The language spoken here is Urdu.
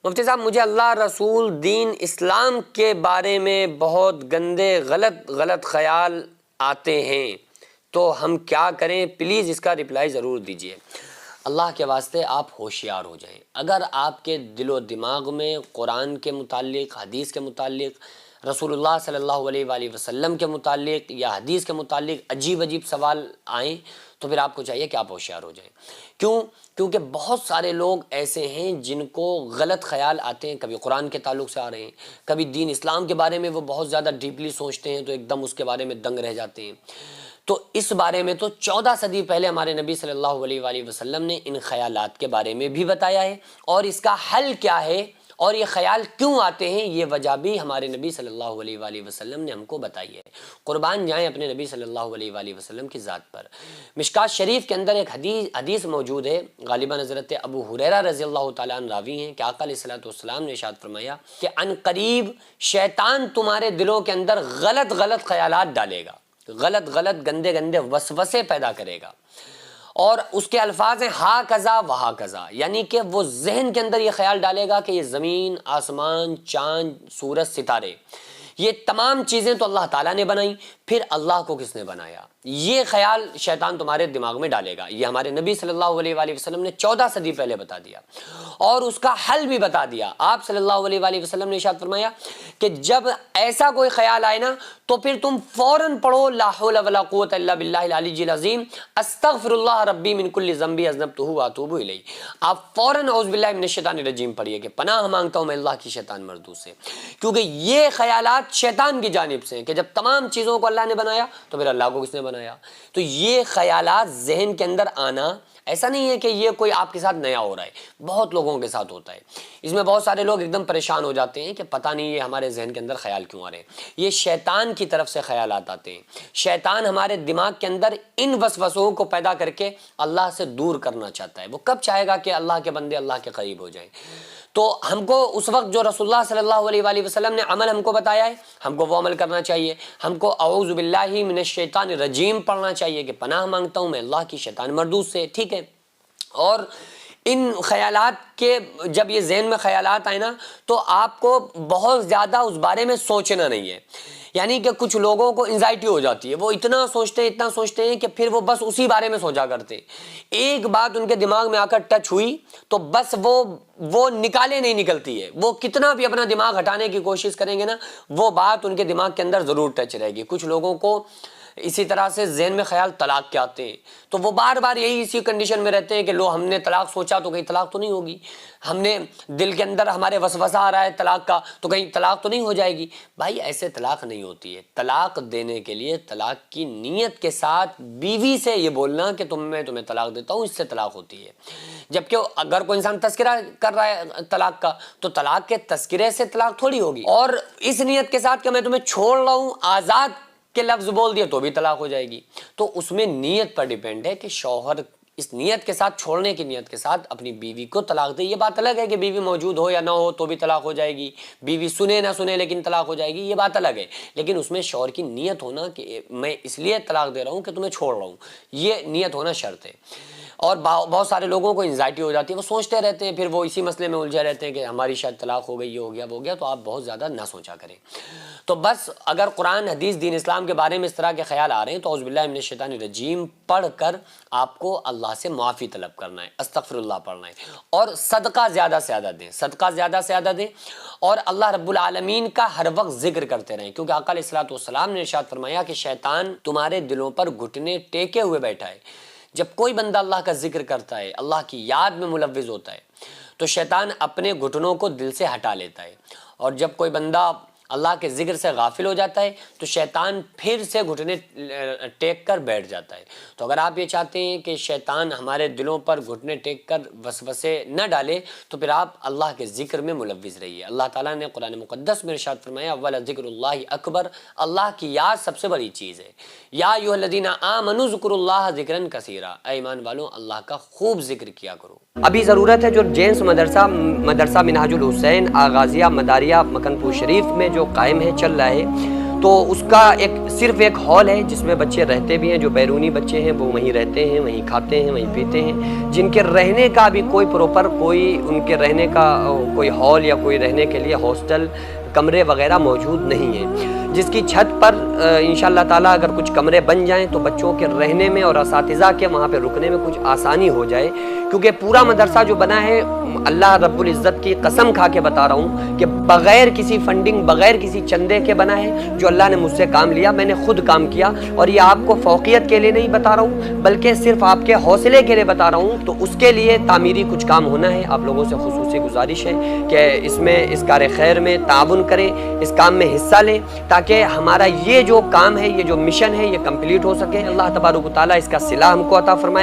مفتی صاحب مجھے اللہ رسول دین اسلام کے بارے میں بہت گندے غلط خیال آتے ہیں تو ہم کیا کریں؟ پلیز اس کا رپلائی ضرور دیجیے۔ اللہ کے واسطے آپ ہوشیار ہو جائیں۔ اگر آپ کے دل و دماغ میں قرآن کے متعلق، حدیث کے متعلق، رسول اللہ صلی اللہ علیہ وآلہ وسلم کے متعلق یا حدیث کے متعلق عجیب سوال آئیں تو پھر آپ کو چاہیے کہ آپ ہوشیار ہو جائیں۔ کیونکہ بہت سارے لوگ ایسے ہیں جن کو غلط خیال آتے ہیں، کبھی قرآن کے تعلق سے آ رہے ہیں، کبھی دین اسلام کے بارے میں وہ بہت زیادہ ڈیپلی سوچتے ہیں تو ایک دم اس کے بارے میں دنگ رہ جاتے ہیں۔ تو اس بارے میں تو 14 صدی پہلے ہمارے نبی صلی اللہ علیہ وآلہ وسلم نے ان خیالات کے بارے میں بھی بتایا ہے، اور اس کا حل کیا ہے اور یہ خیال کیوں آتے ہیں یہ وجہ بھی ہمارے نبی صلی اللہ علیہ وآلہ وسلم نے ہم کو بتائی ہے۔ قربان جائیں اپنے نبی صلی اللہ علیہ وآلہ وسلم کی ذات پر۔ مشکات شریف کے اندر ایک حدیث موجود ہے، غالباً حضرت ابو ہریرہ رضی اللہ تعالیٰ عنہ راوی ہیں، کہ آقا علیہ الصلوۃ والسلام نے ارشاد فرمایا کہ عن قریب شیطان تمہارے دلوں کے اندر غلط خیالات ڈالے گا، غلط گندے وسوسے پیدا کرے گا، اور اس کے الفاظ ہیں ہا کذا وہا کذا، یعنی کہ وہ ذہن کے اندر یہ خیال ڈالے گا کہ یہ زمین، آسمان، چاند، سورج، ستارے، یہ تمام چیزیں تو اللہ تعالیٰ نے بنائیں، پھر اللہ کو کس نے بنایا؟ یہ خیال شیطان تمہارے دماغ میں ڈالے گا۔ یہ ہمارے نبی صلی اللہ علیہ وآلہ وسلم نے 14 صدی پہلے بتا دیا، اور اس کا حل بھی بتا دیا۔ آپ صلی اللہ علیہ وآلہ وسلم نے ارشاد فرمایا کہ جب ایسا کوئی خیال آئے نا تو پھر تم فوراً پڑھو لا حول ولا قوت الا باللہ العلی العظیم استغفر اللہ ربی من کل ذنب اذنبتہ واتوب الیہ۔ آپ فوراً اعوذ باللہ من الشیطان الرجیم پڑھیے کہ پناہ مانگتا ہوں میں اللہ کی شیطان مردود سے، کیونکہ یہ خیالات شیطان کی جانب سے ہیں کہ جب تمام چیزوں کو اللہ نے بنایا تو پھر اللہ کو کس نے بنایا؟ تو یہ خیالات ذہن کے اندر آنا ایسا نہیں ہے کہ یہ کوئی آپ کے ساتھ نیا ہو رہا ہے، بہت لوگوں کے ساتھ ہوتا ہے۔ اس میں بہت سارے لوگ ایک دم پریشان ہو جاتے ہیں کہ پتہ نہیں یہ ہمارے ذہن کے اندر خیال کیوں آ رہے ہیں۔ یہ شیطان کی طرف سے خیالات آتے ہیں۔ شیطان ہمارے دماغ کے اندر ان وسوسوں کو پیدا کر کے اللہ سے دور کرنا چاہتا ہے۔ وہ کب چاہے گا کہ اللہ کے بندے اللہ کے قریب ہو جائیں؟ تو ہم کو اس وقت جو رسول اللہ صلی اللہ علیہ وآلہ وسلم نے عمل ہم کو بتایا ہے، ہم کو وہ عمل کرنا چاہیے۔ ہم کو اعوذ باللہ من الشیطان الرجیم پڑھنا چاہیے کہ پناہ مانگتا ہوں میں اللہ کی شیطان مردود سے، ٹھیک ہے؟ اور ان خیالات کے جب یہ ذہن میں خیالات آئے نا تو آپ کو بہت زیادہ اس بارے میں سوچنا نہیں ہے۔ یعنی کہ کچھ لوگوں کو انزائٹی ہو جاتی ہے، وہ اتنا سوچتے ہیں کہ پھر وہ بس اسی بارے میں سوچا کرتے ہیں۔ ایک بات ان کے دماغ میں آ کر ٹچ ہوئی تو بس وہ نکالے نہیں نکلتی ہے، وہ کتنا بھی اپنا دماغ ہٹانے کی کوشش کریں گے نا وہ بات ان کے دماغ کے اندر ضرور ٹچ رہے گی۔ کچھ لوگوں کو اسی طرح سے ذہن میں خیال طلاق کے آتے ہیں تو وہ بار بار یہی اسی کنڈیشن میں رہتے ہیں کہ لو ہم نے طلاق سوچا تو کہیں طلاق تو نہیں ہوگی، ہم نے دل کے اندر ہمارے وسوسہ آ رہا ہے طلاق کا تو کہیں طلاق تو نہیں ہو جائے گی۔ بھائی ایسے طلاق نہیں ہوتی ہے۔ طلاق دینے کے لیے طلاق کی نیت کے ساتھ بیوی سے یہ بولنا کہ میں تمہیں طلاق دیتا ہوں، اس سے طلاق ہوتی ہے۔ جبکہ اگر کوئی انسان تذکرہ کر رہا ہے طلاق کا تو طلاق کے تذکرے سے طلاق تھوڑی ہوگی، اور اس نیت کے ساتھ کہ میں تمہیں چھوڑ رہا ہوں، آزاد کے لفظ بول دیا تو بھی طلاق ہو جائے گی۔ تو اس میں نیت پر ڈیپینڈ ہے کہ شوہر اس نیت کے ساتھ، چھوڑنے کی نیت کے ساتھ اپنی بیوی کو طلاق دے۔ یہ بات الگ ہے کہ بیوی موجود ہو یا نہ ہو تو بھی طلاق ہو جائے گی، بیوی سنے نہ سنے لیکن طلاق ہو جائے گی، یہ بات الگ ہے۔ لیکن اس میں شوہر کی نیت ہونا کہ میں اس لیے طلاق دے رہا ہوں کہ تمہیں چھوڑ رہا ہوں، یہ نیت ہونا شرط ہے۔ اور بہت سارے لوگوں کو انزائٹی ہو جاتی ہے، وہ سوچتے رہتے ہیں، پھر وہ اسی مسئلے میں الجھے رہتے ہیں کہ ہماری شاید طلاق ہو گئی، یہ ہو گیا وہ ہو گیا۔ تو آپ بہت زیادہ نہ سوچا کریں۔ تو بس اگر قرآن حدیث دین اسلام کے بارے میں اس طرح کے خیال آ رہے ہیں تو اعوذ باللہ من الشیطان الرجیم پڑھ کر آپ کو اللہ سے معافی طلب کرنا ہے، استغفر اللہ پڑھنا ہے، اور صدقہ زیادہ سے زیادہ دیں، اور اللہ رب العالمین کا ہر وقت ذکر کرتے رہیں، کیونکہ آقا علیہ الصلوۃ والسلام نے ارشاد فرمایا کہ شیطان تمہارے دلوں پر گھٹنے ٹیکے ہوئے بیٹھا ہے۔ جب کوئی بندہ اللہ کا ذکر کرتا ہے، اللہ کی یاد میں ملوث ہوتا ہے تو شیطان اپنے گھٹنوں کو دل سے ہٹا لیتا ہے، اور جب کوئی بندہ اللہ کے ذکر سے غافل ہو جاتا ہے تو شیطان پھر سے گھٹنے ٹیک کر بیٹھ جاتا ہے۔ تو اگر آپ یہ چاہتے ہیں کہ شیطان ہمارے دلوں پر گھٹنے ٹیک کر وسوسے نہ ڈالے تو پھر آپ اللہ کے ذکر میں ملوث رہیے۔ اللہ تعالیٰ نے قرآن مقدس میں ارشاد فرمایا وَلَذِكْرُ اللَّهِ اکبر، اللہ کی یاد سب سے بڑی چیز ہے۔ یا ایھا الذین آمنوا اذکروا اللہ ذکرا کثیرا، اے ایمان والوں اللہ کا خوب ذکر کیا کرو۔ ابھی ضرورت ہے جو جینس مدرسہ منہاج الحسین آغازیہ مداریہ مکن پور شریف میں جو قائم ہے، چل رہا ہے، تو اس کا صرف ایک ہال ہے جس میں بچے رہتے بھی ہیں، جو بیرونی بچے ہیں وہ وہیں رہتے ہیں، وہیں کھاتے ہیں، وہیں پیتے ہیں، جن کے رہنے کا بھی کوئی پروپر ان کے رہنے کا کوئی ہال یا کوئی رہنے کے لیے ہاسٹل کمرے وغیرہ موجود نہیں ہیں، جس کی چھت پر انشاءاللہ تعالیٰ اگر کچھ کمرے بن جائیں تو بچوں کے رہنے میں اور اساتذہ کے وہاں پہ رکنے میں کچھ آسانی ہو جائے، کیونکہ پورا مدرسہ جو بنا ہے اللہ رب العزت کی قسم کھا کے بتا رہا ہوں کہ بغیر کسی فنڈنگ، بغیر کسی چندے کے بنا ہے، جو اللہ نے مجھ سے کام لیا، میں نے خود کام کیا، اور یہ آپ کو فوقیت کے لیے نہیں بتا رہا ہوں بلکہ صرف آپ کے حوصلے کے لیے بتا رہا ہوں، تو اس کے لیے تعمیری کچھ کام ہونا ہے۔ آپ لوگوں سے خصوصی گزارش ہے کہ اس کار خیر میں تعاون کریں، اس کام میں حصہ لیں، تاکہ ہمارا یہ جو کام ہے، یہ جو مشن ہے، یہ کمپلیٹ ہو سکے۔ اللہ تبارک و تعالیٰ اس کا صلہ ہم کو عطا فرمائے۔